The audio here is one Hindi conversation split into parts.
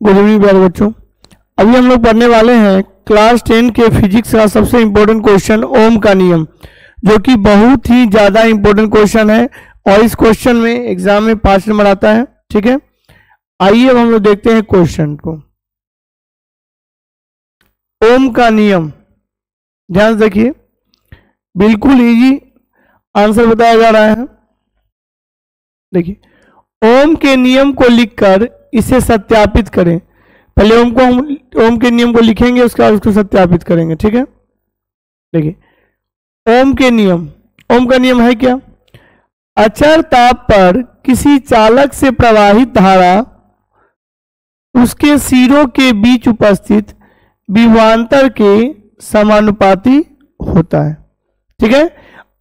गुड इवनिंग प्यारे बच्चों। अभी हम लोग पढ़ने वाले हैं क्लास 10 के फिजिक्स का सबसे इंपॉर्टेंट क्वेश्चन ओम का नियम, जो कि बहुत ही ज़्यादा इंपॉर्टेंट क्वेश्चन है और इस क्वेश्चन में एग्जाम में 5 नंबर आता है। ठीक है, आइए अब हम लोग देखते हैं क्वेश्चन को। ओम का नियम, ध्यान से देखिए, बिल्कुल इजी आंसर बताया जा रहा है। देखिए, ओम के नियम को लिखकर इसे सत्यापित करें। पहले ओम के नियम को लिखेंगे, उसके बाद उसको सत्यापित करेंगे। ठीक है, देखिए ओम के नियम, ओम का नियम है क्या? अचर ताप पर किसी चालक से प्रवाहित धारा उसके सिरों के बीच उपस्थित विभवांतर के समानुपाती होता है। ठीक है,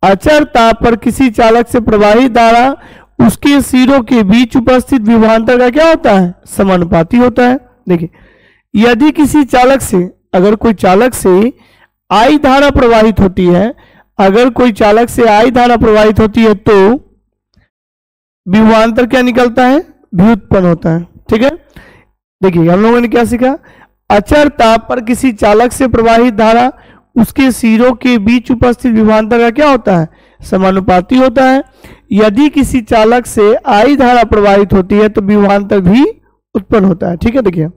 अचर ताप पर किसी चालक से प्रवाहित धारा उसके सिरों के बीच उपस्थित विभवांतर का क्या होता है? समानुपाती होता है। देखिए, यदि किसी चालक से, अगर कोई चालक से आई धारा प्रवाहित होती है, अगर कोई चालक से आई धारा प्रवाहित होती है तो विभवांतर क्या निकलता है? व्युत्पन्न होता है। ठीक है, देखिए हम लोगों ने क्या सीखा? अचर ताप पर किसी चालक से प्रवाहित धारा उसके सिरों के बीच उपस्थित विभवांतर का क्या होता है? समानुपाती होता है। यदि किसी चालक से आई धारा प्रवाहित होती है तो विभवांतर भी उत्पन्न होता है। ठीक है, देखिए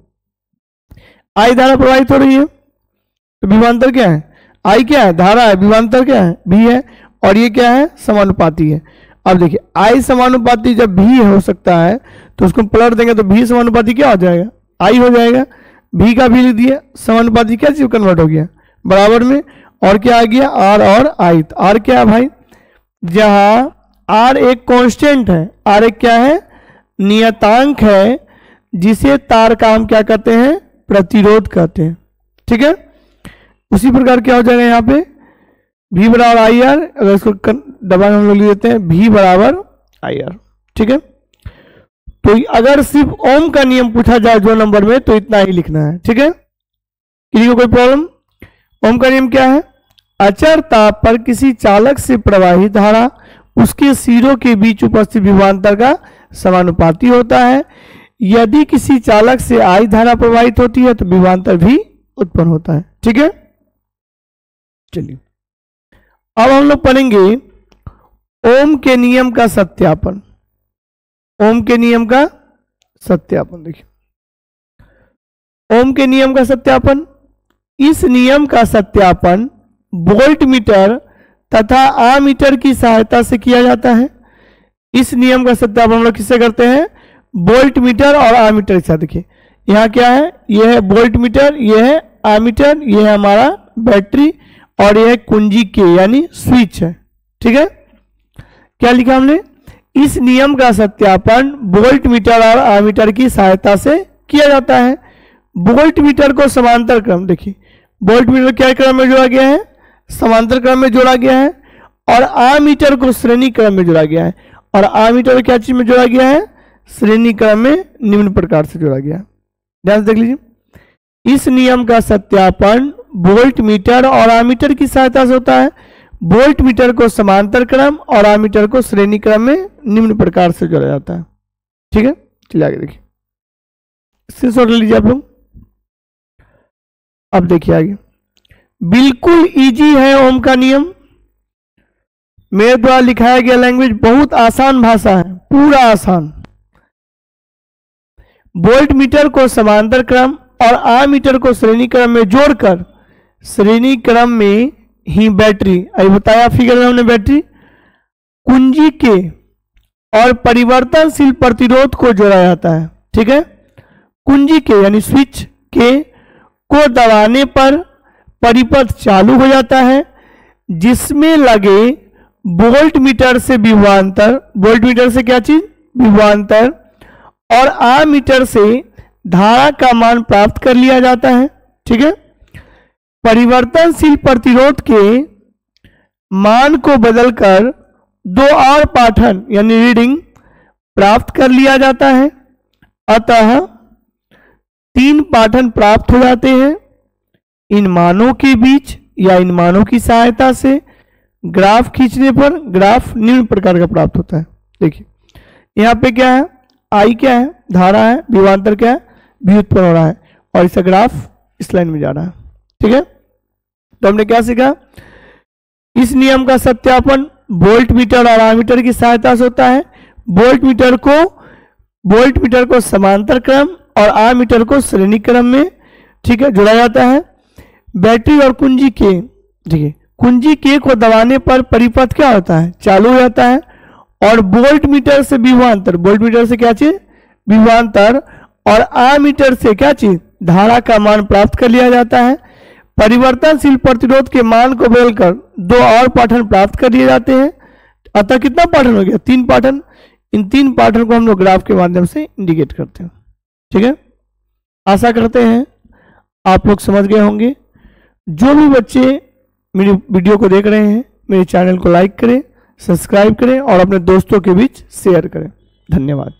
आई धारा प्रवाहित हो रही है तो विभवांतर क्या है? आई क्या है? धारा है। विभवांतर क्या है? भी है। और ये क्या है? समानुपाती है। अब देखिए, आई समानुपाती जब भी हो सकता है तो उसको पलट देंगे तो भी समानुपाती क्या हो जाएगा? आई हो जाएगा। भी का भी लिख दिया, समानुपाती क्या चीज कन्वर्ट हो गया? बराबर में। और क्या आ गया? आर और आई। आर क्या है भाई? जहां आर एक कांस्टेंट है, आर एक क्या है? नियतांक है, जिसे तार का हम क्या कहते हैं? प्रतिरोध कहते हैं। ठीक है, उसी प्रकार क्या हो जाएगा यहाँ पे? V बराबर आई आर, अगर इसको दबा हम लोग लिख देते हैं V बराबर आई आर। ठीक है, तो अगर सिर्फ ओम का नियम पूछा जाए 2 नंबर में तो इतना ही लिखना है। ठीक है, किसी को कोई प्रॉब्लम? ओम का नियम क्या है? अचर ताप पर किसी चालक से प्रवाहित धारा उसके सिरों के बीच उपस्थित विभवांतर का समानुपाती होता है। यदि किसी चालक से आई धारा प्रवाहित होती है तो विभवांतर भी उत्पन्न होता है। ठीक है, चलिए अब हम लोग पढ़ेंगे ओम के नियम का सत्यापन। ओम के नियम का सत्यापन, देखिए ओम के नियम का सत्यापन, इस नियम का सत्यापन वोल्ट मीटर तथा आमीटर की सहायता से किया जाता है। इस नियम का सत्यापन हम लोग किससे करते हैं? वोल्ट मीटर और आमीटर के साथ। देखिए यहाँ क्या है? यह है वोल्ट मीटर, यह है आमीटर, यह है हमारा बैटरी और यह है कुंजी के यानी स्विच है। ठीक है, क्या लिखा हमने? इस नियम का सत्यापन वोल्ट मीटर और आमीटर की सहायता से किया जाता है। वोल्ट मीटर को समांतर क्रम, देखिए वोल्ट मीटर क्या क्रम में जोड़ा गया है? समांतर क्रम में जोड़ा गया है। और आमीटर को श्रेणी क्रम में जोड़ा गया है। और आमीटर क्या चीज में जोड़ा गया है? श्रेणी क्रम में निम्न प्रकार से जोड़ा गया है। ध्यान से देख लीजिए, इस नियम का सत्यापन वोल्ट मीटर और आमीटर की सहायता से होता है। वोल्ट मीटर को समांतर क्रम और आमीटर को श्रेणी क्रम में निम्न प्रकार से जोड़ा जाता है। ठीक है, चलिए आगे देखिए, स्क्रीनशॉट ले लीजिए आप लोग। अब देखिए आगे, बिल्कुल इजी है ओम का नियम। मेरे द्वारा लिखाया गया लैंग्वेज बहुत आसान भाषा है, पूरा आसान। वोल्ट मीटर को समांतर क्रम और आमीटर को श्रेणी क्रम में जोड़कर श्रेणी क्रम में ही बैटरी, अभी बताया फिगर में हमने, बैटरी कुंजी के और परिवर्तनशील प्रतिरोध को जोड़ा जाता है। ठीक है, कुंजी के यानी स्विच के को दबाने पर परिपथ चालू हो जाता है, जिसमें लगे वोल्ट मीटर से विभवांतर, वोल्ट मीटर से क्या चीज? विभवांतर, और आमीटर से धारा का मान प्राप्त कर लिया जाता है। ठीक है, परिवर्तनशील प्रतिरोध के मान को बदलकर 2 और पाठन यानी रीडिंग प्राप्त कर लिया जाता है। अतः 3 पाठन प्राप्त हो जाते हैं। इन मानों के बीच या इन मानों की सहायता से ग्राफ खींचने पर ग्राफ निम्न प्रकार का प्राप्त होता है। देखिए यहाँ पे क्या है? आई क्या है? धारा है। विभवांतर क्या है? व्युत्पन्न हो रहा है और इसका ग्राफ इस लाइन में जा रहा है। ठीक है, तो हमने क्या सीखा, इस नियम का सत्यापन वोल्ट मीटर और आमीटर की सहायता से होता है। वोल्ट मीटर को समांतर क्रम और आमीटर को श्रेणी क्रम में, ठीक है, जोड़ा जाता है। बैटरी और कुंजी के, ठीक है, कुंजी के को दबाने पर परिपथ क्या होता है, चालू हो जाता है। और वोल्ट मीटर से विभवांतर, वोल्ट मीटर से क्या चीज, विभवांतर, और आमीटर से क्या चीज, धारा का मान प्राप्त कर लिया जाता है। परिवर्तनशील प्रतिरोध के मान को बदलकर 2 और पाठन प्राप्त कर लिए जाते हैं। अतः कितना पाठन हो गया, 3 पाठन। इन 3 पाठन को हम लोग ग्राफ के माध्यम से इंडिकेट करते हैं। ठीक है, आशा करते हैं आप लोग समझ गए होंगे। जो भी बच्चे मेरी वीडियो को देख रहे हैं, मेरे चैनल को लाइक करें, सब्सक्राइब करें और अपने दोस्तों के बीच शेयर करें। धन्यवाद।